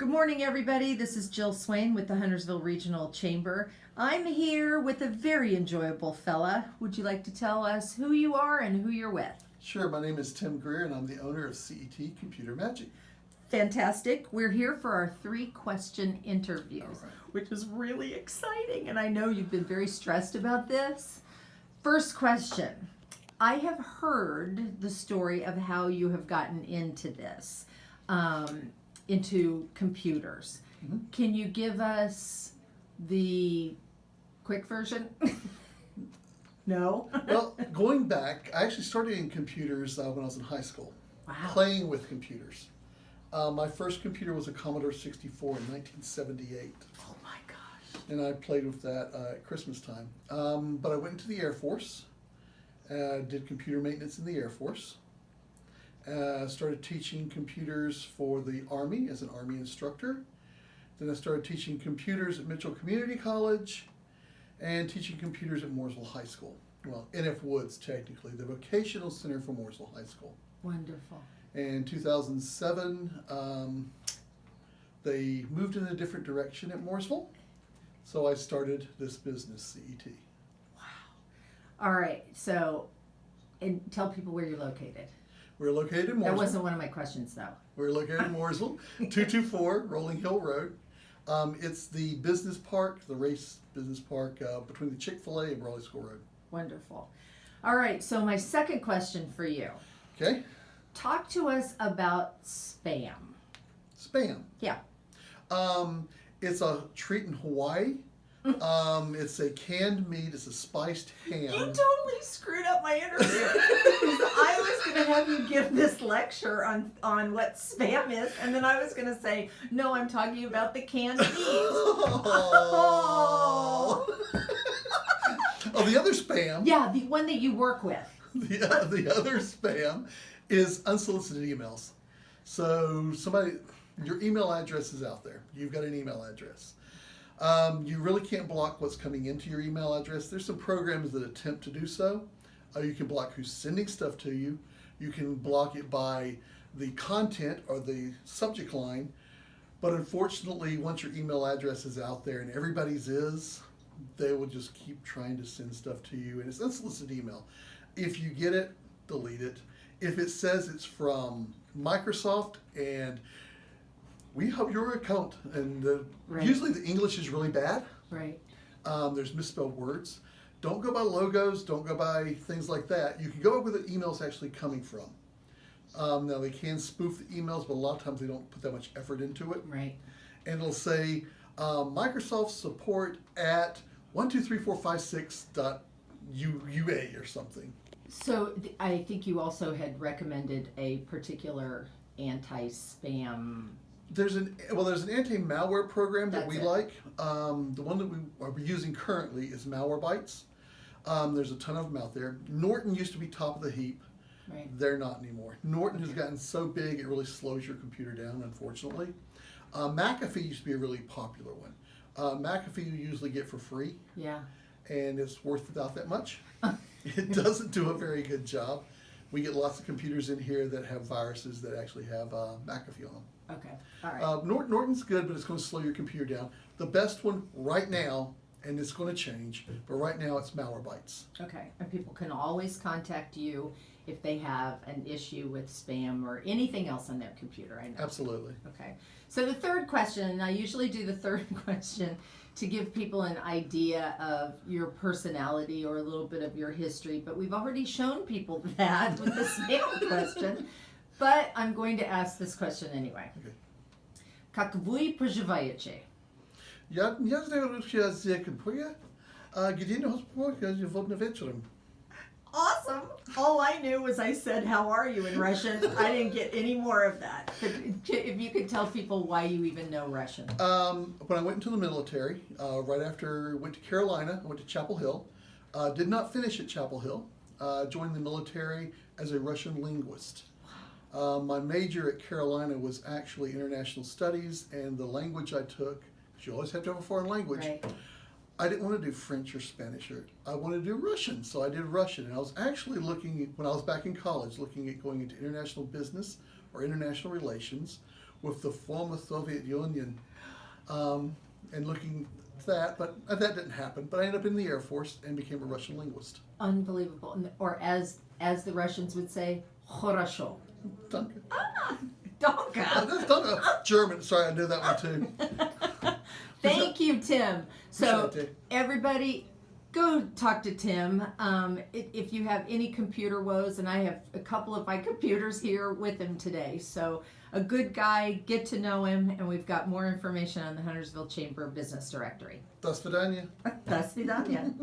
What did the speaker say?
Good morning, everybody. This is Jill Swain with the Huntersville Regional Chamber. I'm here with a very enjoyable fella. Would you like to tell us who you are and who you're with? Sure, my name is Tim Grier and I'm the owner of CET Computer Magic. Fantastic. We're here for our 3-question interviews, which is really exciting, and I know you've been very stressed about this. First question. I have heard the story of how you have gotten into this, into computers. Mm-hmm. Can you give us the quick version? No? Well, going back, I actually started in computers when I was in high school, Wow. playing with computers. My first computer was a Commodore 64 in 1978, Oh my gosh. and I played with that at Christmas time. But I went into the Air Force, did computer maintenance in the Air Force, started teaching computers for the Army as an Army instructor. Then I started teaching computers at Mitchell Community College and teaching computers at Mooresville High School. Well, NF Woods, technically, the vocational center for Mooresville High School. Wonderful. In 2007, they moved in a different direction at Mooresville, so I started this business, CET. Wow. All right, so, and tell people where you're located. We're located in Mooresville. That wasn't one of my questions, though. We're located in Mooresville, 224 Rolling Hill Road. It's the business park, the race business park between the Chick-fil-A and Raleigh School Road. Wonderful. All right, so my second question for you. Okay? Talk to us about spam. Spam. Yeah. It's a treat in Hawaii. It's a canned meat. It's a spiced ham. You totally screwed up my interview. I was going to have you give this lecture on what spam is, and then I was going to say, no, I'm talking about the canned meat. Oh. Oh, the other spam. Yeah, the one that you work with. The other spam is unsolicited emails. So your email address is out there. You've got an email address. You really can't block what's coming into your email address. There's some programs that attempt to do so. You can block who's sending stuff to you. You can block it by the content or the subject line. But unfortunately, once your email address is out there and everybody's is, they will just keep trying to send stuff to you. And it's unsolicited email. If you get it, delete it. If it says it's from Microsoft and we have your account, and Right. usually the English is really bad. Right. There's misspelled words. Don't go by logos. Don't go by things like that. You can go by where the email's actually coming from. Now they can spoof the emails, but a lot of times they don't put that much effort into it. Right. And it'll say Microsoft support at 12345.6.ua or something. So I think you also had recommended a particular anti-spam. There's an anti-malware program that That's we it. like. The one that we are using currently is Malwarebytes. There's a ton of them out there. Norton used to be top of the heap. Right. They're not anymore. Norton has gotten so big it really slows your computer down, unfortunately. McAfee used to be a really popular one. McAfee you usually get for free, Yeah. and it's worth about that much. It doesn't do a very good job. We get lots of computers in here that have viruses that actually have McAfee on them. Okay. All right. Norton's good, but it's going to slow your computer down. The best one right now, and it's going to change, but right now it's Malwarebytes. Okay. And people can always contact you if they have an issue with spam or anything else on their computer. I know. Absolutely. Okay. So the third question, and I usually do the third question to give people an idea of your personality or a little bit of your history, but we've already shown people that with the spam question. But I'm going to ask this question anyway. Okay. Как вы поживаете? Ja znаю язык Grier. Где сегодня вечером? Awesome. All I knew was I said, how are you in Russian? I didn't get any more of that. But if you could tell people why you even know Russian. When I went into the military, right after I went to Carolina, I went to Chapel Hill. Did not finish at Chapel Hill. Joined the military as a Russian linguist. My major at Carolina was actually international studies, and the language I took, because you always have to have a foreign language, Right. I didn't want to do French or Spanish. I wanted to do Russian, so I did Russian. And I was actually looking, when I was back in college, looking at going into international business or international relations, with the former Soviet Union, and looking at that, but that didn't happen. But I ended up in the Air Force and became a Russian linguist. Unbelievable. Or as the Russians would say, хорошо. Danke. Danke. That's German. Sorry, I knew that one too. Thank you, Tim. So Appreciate it. everybody, go talk to Tim. If you have any computer woes, and I have a couple of my computers here with him today. So a good guy, get to know him, and we've got more information on the Huntersville Chamber Business Directory. До свидания. До свидания.